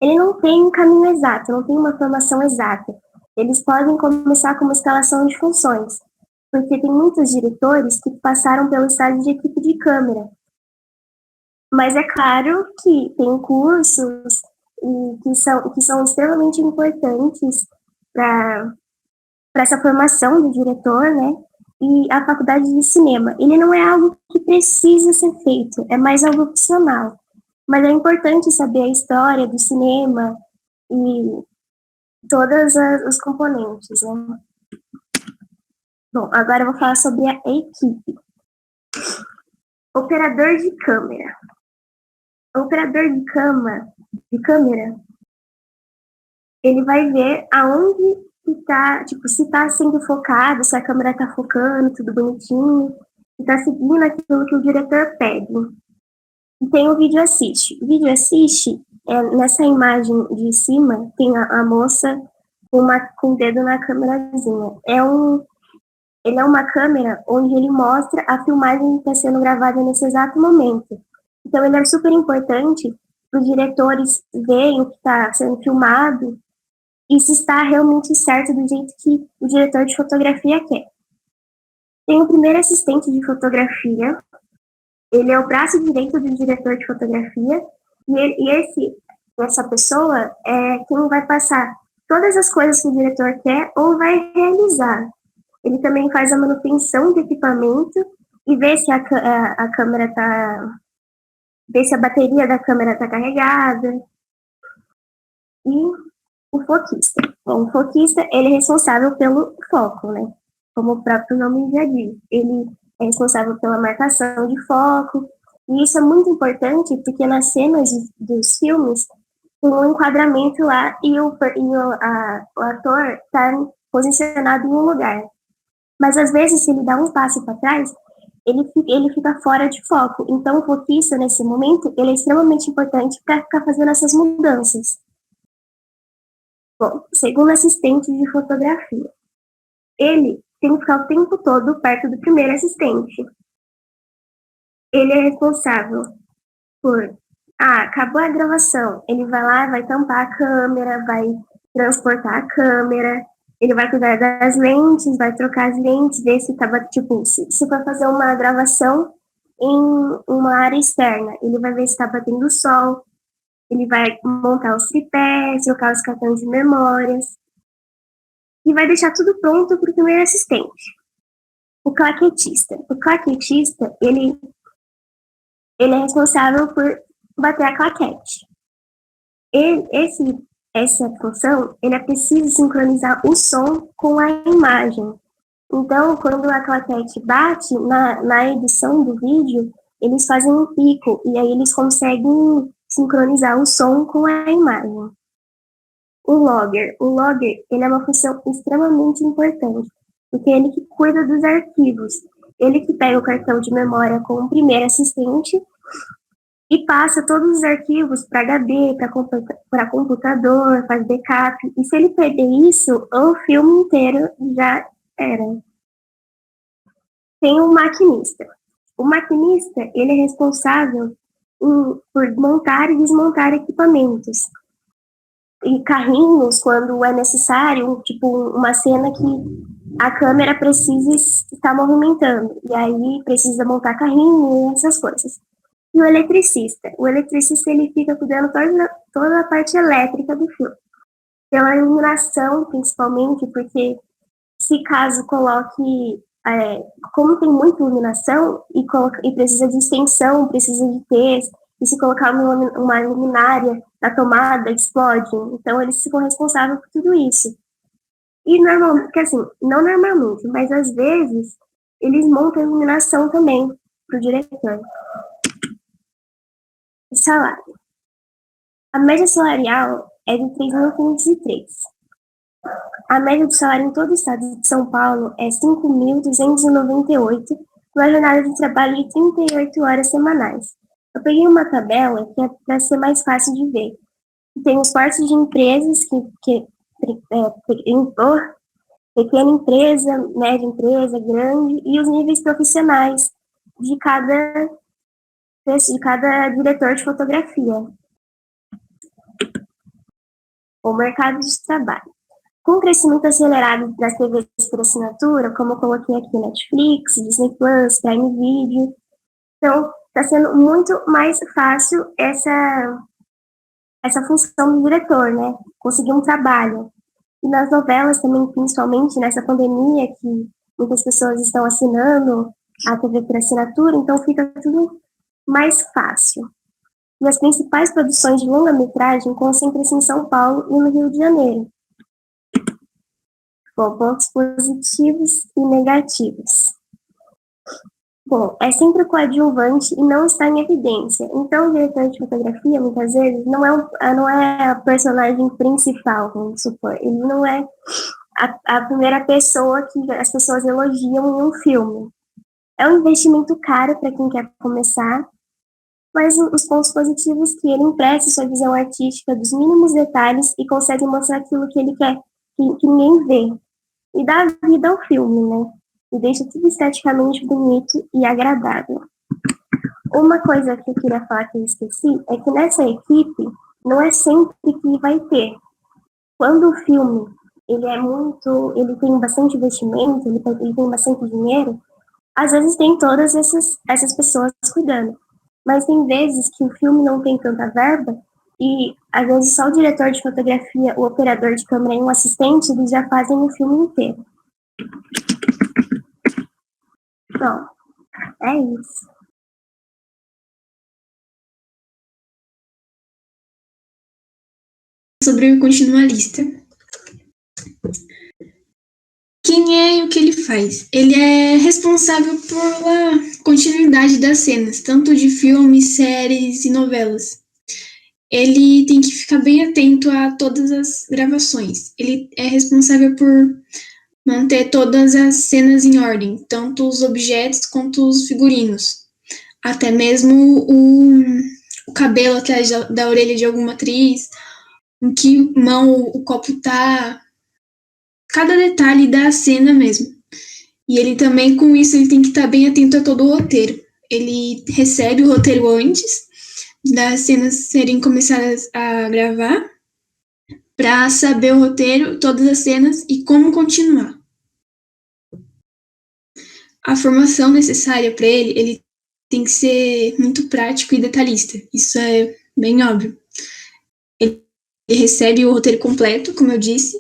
Ele não tem um caminho exato, não tem uma formação exata. Eles podem começar com uma escalação de funções, porque tem muitos diretores que passaram pelo estágio de equipe de câmera. Mas é claro que tem cursos que são extremamente importantes para essa formação do diretor, né? E a faculdade de cinema. Ele não é algo que precisa ser feito, é mais algo opcional. Mas é importante saber a história do cinema e todos os componentes, né? Bom, agora eu vou falar sobre a equipe. Operador de câmera. O operador de câmera, ele vai ver aonde está, tipo, se está sendo focado, se a câmera está focando, tudo bonitinho, se está seguindo aquilo que o diretor pede. E tem o vídeo assiste. O vídeo assiste, nessa imagem de cima, tem a moça com o dedo na câmerazinha. Ele é uma câmera onde ele mostra a filmagem que está sendo gravada nesse exato momento. Então, ele é super importante para os diretores verem o que está sendo filmado e se está realmente certo do jeito que o diretor de fotografia quer. Tem o primeiro assistente de fotografia, ele é o braço direito do diretor de fotografia, essa pessoa é quem vai passar todas as coisas que o diretor quer ou vai realizar. Ele também faz a manutenção do equipamento e vê se a câmera está... ver se a bateria da câmera está carregada. E o foquista. Bom, o foquista, ele é responsável pelo foco, né? Como o próprio nome já diz. Ele é responsável pela marcação de foco. E isso é muito importante porque nas cenas dos filmes tem um enquadramento lá e o ator está posicionado em um lugar. Mas às vezes, se ele dá um passo para trás, ele fica fora de foco. Então, o foquista, nesse momento, ele é extremamente importante para ficar fazendo essas mudanças. Bom, segundo assistente de fotografia, ele tem que ficar o tempo todo perto do primeiro assistente. Ele é responsável por... acabou a gravação. Ele vai lá, vai tampar a câmera, vai transportar a câmera, ele vai cuidar das lentes, vai trocar as lentes, ver se tava, tipo, se for fazer uma gravação em uma área externa, ele vai ver se tá batendo sol, ele vai montar os tripés, trocar os cartões de memórias, e vai deixar tudo pronto para o primeiro assistente. O claquetista. O claquetista, ele é responsável por bater a claquete. Essa função, ele é preciso sincronizar o som com a imagem. Então, quando a claquete bate na edição do vídeo, eles fazem um pico, e aí eles conseguem sincronizar o som com a imagem. O logger, ele é uma função extremamente importante, porque é ele que cuida dos arquivos. Ele que pega o cartão de memória com o primeiro assistente e passa todos os arquivos para HD, para computador, faz backup. E se ele perder isso, o filme inteiro já era. Tem um maquinista. O maquinista, ele é responsável por montar e desmontar equipamentos. E carrinhos, quando é necessário, tipo uma cena que a câmera precisa estar movimentando. E aí precisa montar carrinho e essas coisas. E o eletricista. O eletricista, ele fica cuidando toda a parte elétrica do filme. Pela iluminação, principalmente, porque se caso coloque... como tem muita iluminação e precisa de extensão, precisa de texto, e se colocar uma luminária na tomada, explode. Então, eles ficam responsáveis por tudo isso. E normalmente, porque assim, não normalmente, mas às vezes, eles montam a iluminação também para o diretor. O salário. A média salarial é de 3.503. A média do salário em todo o estado de São Paulo é 5.298, uma jornada de trabalho de 38 horas semanais. Eu peguei uma tabela que é para ser mais fácil de ver. Tem os portos de empresas, pequena empresa, média empresa, grande, e os níveis profissionais de cada diretor de fotografia. O mercado de trabalho. Com o crescimento acelerado das TVs por assinatura, como eu coloquei aqui, Netflix, Disney Plus, Prime Video, então está sendo muito mais fácil essa função do diretor, né? Conseguir um trabalho. E nas novelas também, principalmente nessa pandemia, que muitas pessoas estão assinando a TV por assinatura, então fica tudo mais fácil. E as principais produções de longa-metragem concentram-se em São Paulo e no Rio de Janeiro. Bom, pontos positivos e negativos. é sempre coadjuvante e não está em evidência. Então, o diretor de fotografia, muitas vezes, não é a personagem principal, vamos supor. Ele não é a primeira pessoa que as pessoas elogiam em um filme. É um investimento caro para quem quer começar, mas os pontos positivos que ele empresta sua visão artística dos mínimos detalhes e consegue mostrar aquilo que ele quer, que ninguém vê. E dá vida ao filme, né? E deixa tudo esteticamente bonito e agradável. Uma coisa que eu queria falar que eu esqueci é que nessa equipe não é sempre que vai ter. Quando o filme ele tem bastante investimento, ele tem bastante dinheiro, às vezes tem todas essas pessoas cuidando. Mas tem vezes que o filme não tem tanta verba e às vezes só o diretor de fotografia, o operador de câmera e um assistente, eles já fazem o filme inteiro. Bom, é isso. Sobre o continualista. Quem é e o que ele faz? Ele é responsável pela continuidade das cenas, tanto de filmes, séries e novelas. Ele tem que ficar bem atento a todas as gravações. Ele é responsável por manter todas as cenas em ordem, tanto os objetos quanto os figurinos. Até mesmo o cabelo atrás da orelha de alguma atriz, em que mão o copo tá, cada detalhe da cena mesmo. E ele também, com isso, ele tem que estar bem atento a todo o roteiro. Ele recebe o roteiro antes das cenas serem começadas a gravar, para saber o roteiro, todas as cenas e como continuar. A formação necessária para ele tem que ser muito prático e detalhista. Isso é bem óbvio. Ele recebe o roteiro completo, como eu disse.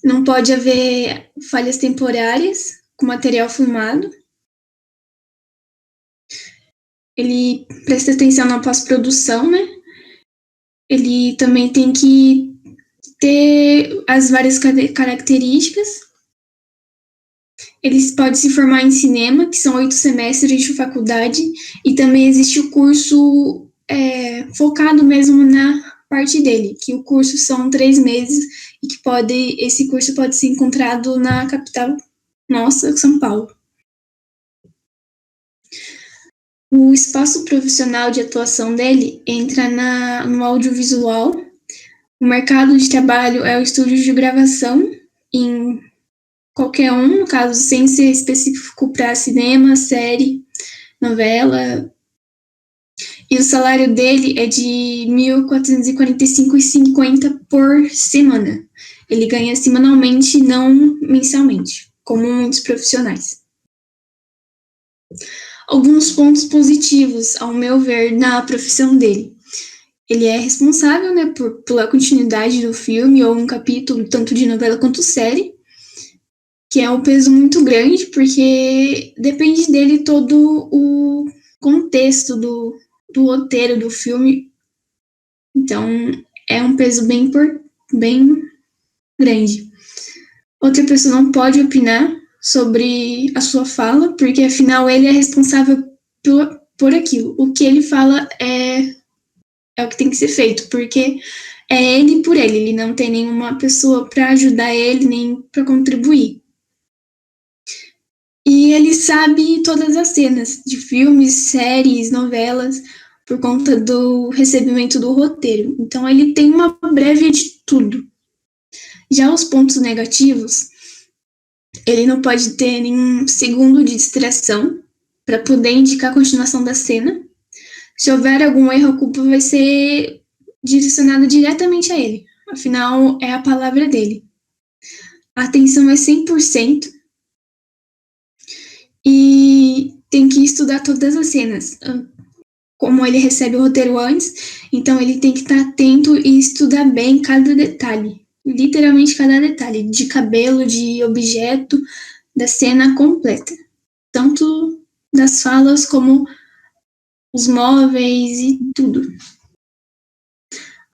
Não pode haver falhas temporárias com material filmado. Ele presta atenção na pós-produção, né? Ele também tem que ter as várias características. Ele pode se formar em cinema, que são 8 semestres de faculdade, e também existe o curso focado mesmo na parte dele, que o curso são 3 meses, e que esse curso pode ser encontrado na capital nossa, São Paulo. O espaço profissional de atuação dele entra no audiovisual. O mercado de trabalho é o estúdio de gravação, em qualquer um, no caso, sem ser específico para cinema, série, novela. E o salário dele é de R$ 1.445,50 por semana. Ele ganha semanalmente, não mensalmente, como muitos profissionais. Alguns pontos positivos, ao meu ver, na profissão dele. Ele é responsável, né, pela continuidade do filme ou um capítulo, tanto de novela quanto série, que é um peso muito grande, porque depende dele todo o contexto do roteiro do filme. Então, é um peso bem grande. Outra pessoa não pode opinar sobre a sua fala, porque afinal ele é responsável por aquilo. O que ele fala é o que tem que ser feito, porque é ele por ele não tem nenhuma pessoa para ajudar ele, nem para contribuir. E ele sabe todas as cenas de filmes, séries, novelas, por conta do recebimento do roteiro. Então ele tem uma prévia de tudo. Já os pontos negativos, ele não pode ter nenhum segundo de distração para poder indicar a continuação da cena. Se houver algum erro, a culpa vai ser direcionada diretamente a ele. Afinal, é a palavra dele. A atenção é 100%. E tem que estudar todas as cenas. Como ele recebe o roteiro antes, então ele tem que estar atento e estudar bem cada detalhe. Literalmente cada detalhe. De cabelo, de objeto, da cena completa. Tanto das falas como os móveis e tudo.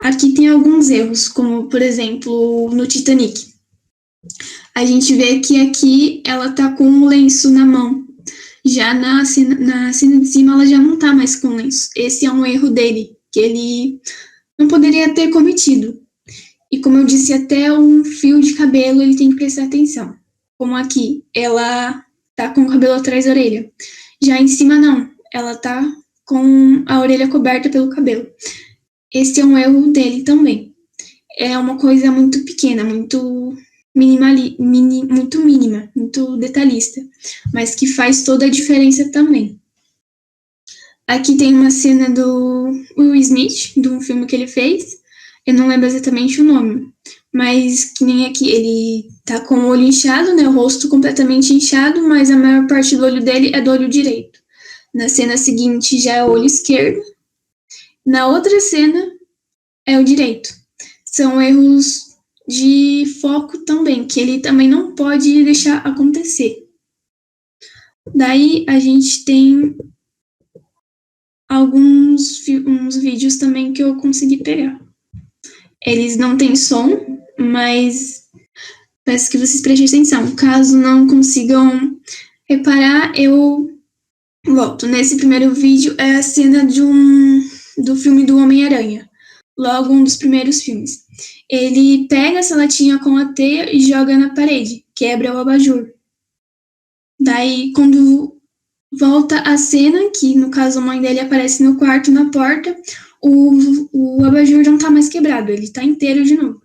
Aqui tem alguns erros, como, por exemplo, no Titanic. A gente vê que aqui ela tá com um lenço na mão. Já na cena de cima, ela já não tá mais com lenço. Esse é um erro dele, que ele não poderia ter cometido. E como eu disse, até um fio de cabelo ele tem que prestar atenção. Como aqui, ela tá com o cabelo atrás da orelha. Já em cima, não. Ela tá com a orelha coberta pelo cabelo. Esse é um erro dele também. É uma coisa muito pequena, muito mínima, muito detalhista, mas que faz toda a diferença também. Aqui tem uma cena do Will Smith, de um filme que ele fez, eu não lembro exatamente o nome, mas que nem aqui, ele tá com o olho inchado, né, o rosto completamente inchado, mas a maior parte do olho dele é do olho direito. Na cena seguinte já é o olho esquerdo, na outra cena é o direito. São erros de foco também, que ele também não pode deixar acontecer. Daí a gente tem uns vídeos também que eu consegui pegar. Eles não têm som, mas peço que vocês prestem atenção. Caso não consigam reparar, eu volto. Nesse primeiro vídeo é a cena do filme do Homem-Aranha, logo um dos primeiros filmes. Ele pega essa latinha com a teia e joga na parede, quebra o abajur. Daí, quando volta a cena, que no caso a mãe dele aparece no quarto, na porta, o abajur não tá mais quebrado, ele tá inteiro de novo.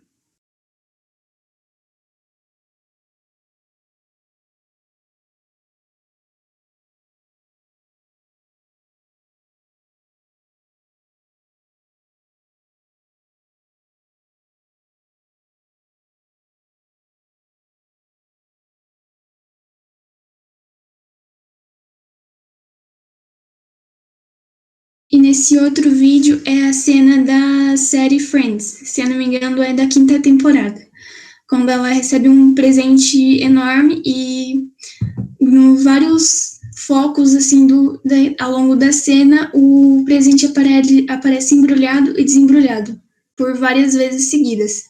E nesse outro vídeo é a cena da série Friends, se eu não me engano é da 5ª temporada, quando ela recebe um presente enorme e em vários focos assim ao longo da cena o presente aparece embrulhado e desembrulhado por várias vezes seguidas.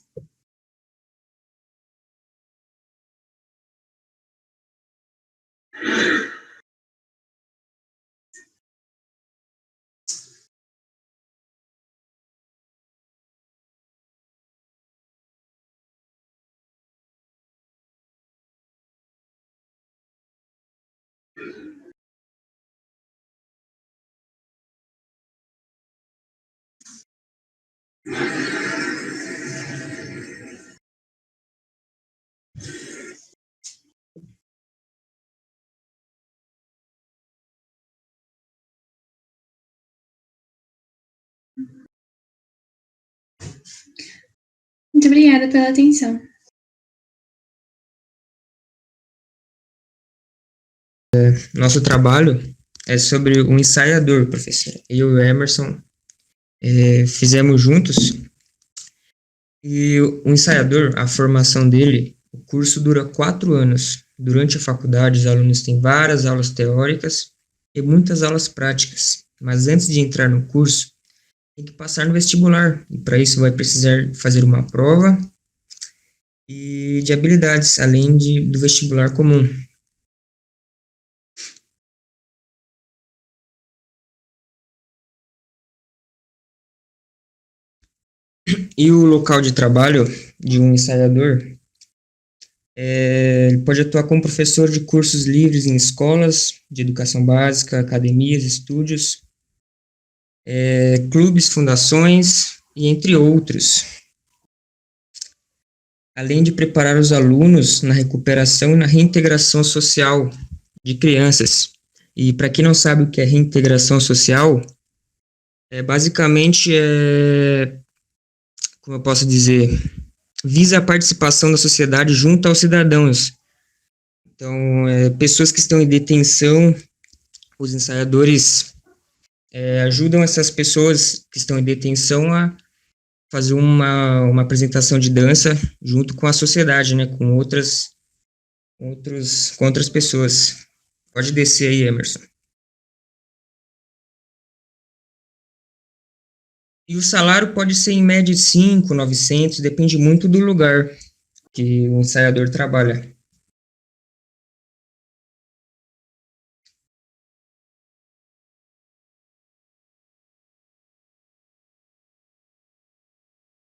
Muito obrigada pela atenção. Nosso trabalho é sobre um ensaiador, professora. Eu e o Emerson fizemos juntos. E o ensaiador, a formação dele, o curso dura 4 anos. Durante a faculdade, os alunos têm várias aulas teóricas e muitas aulas práticas. Mas antes de entrar no curso, tem que passar no vestibular. E para isso vai precisar fazer uma prova e de habilidades, além do vestibular comum. E o local de trabalho de um ensaiador, ele pode atuar como professor de cursos livres em escolas de educação básica, academias, estúdios, clubes, fundações e entre outros. Além de preparar os alunos na recuperação e na reintegração social de crianças. E para quem não sabe o que é reintegração social, basicamente como eu posso dizer, visa a participação da sociedade junto aos cidadãos. Então, pessoas que estão em detenção, os ensaiadores ajudam essas pessoas que estão em detenção a fazer uma apresentação de dança junto com a sociedade, né, com outras pessoas. Pode descer aí, Emerson. E o salário pode ser em média de 5.900, depende muito do lugar que o ensaiador trabalha.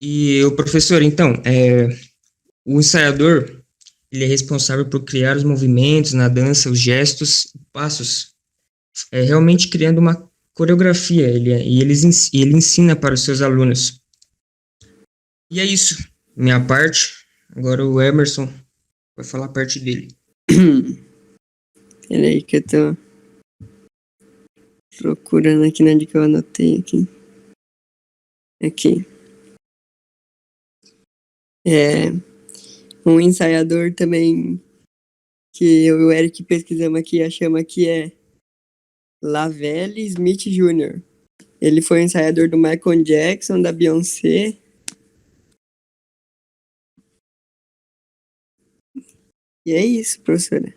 E o professor, então, o ensaiador, ele é responsável por criar os movimentos na dança, os gestos, passos, realmente criando uma coreografia, e ele ensina para os seus alunos. E é isso, minha parte. Agora o Emerson vai falar a parte dele. Peraí que eu tô procurando aqui onde que eu anotei aqui. Aqui. Um ensaiador também que eu e o Eric pesquisamos aqui, chama que é Lavelle Smith Jr. Ele foi ensaiador do Michael Jackson, da Beyoncé. E é isso, professora.